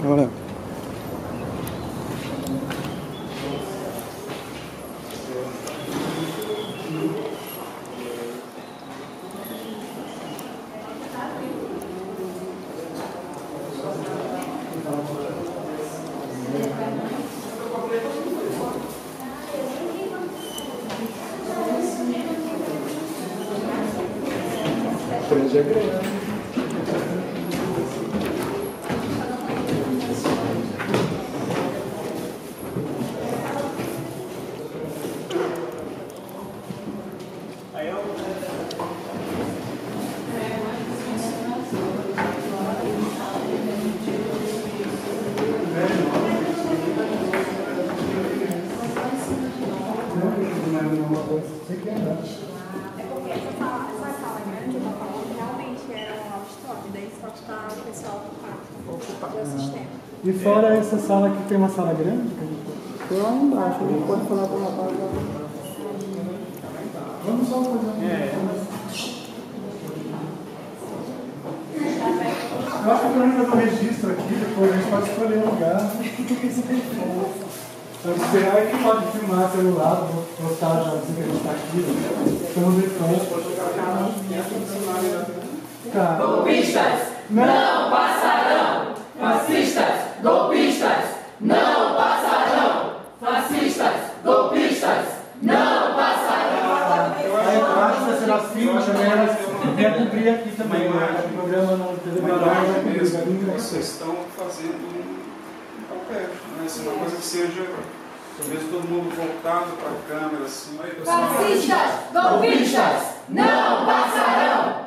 Olha. Três é grande. É porque essa sala grande, eu tô falando, realmente era um auditório, daí só está o pessoal ocupado do sistema. E fora essa sala aqui, tem uma sala grande? Tem lá embaixo, a gente pode falar com o rapaz lá. Vamos só fazer Eu acho que para mim fazer um registro aqui, depois a gente pode escolher um lugar. Vamos esperar que pode filmar celular, vou postar já assim que a gente está aqui. Estamos em frente. Tá. Golpistas não passarão! Fascistas, golpistas, não passarão! Fascistas, golpistas, não passarão! Aí embaixo vai ser assim, mas também elas quer cumprir aqui também. O programa não teve barulho, mesmo vocês estão fazendo um papel, né? Assim, uma coisa que seja, talvez todo mundo voltado para a câmera, assim. Fascistas, golpistas, não passarão!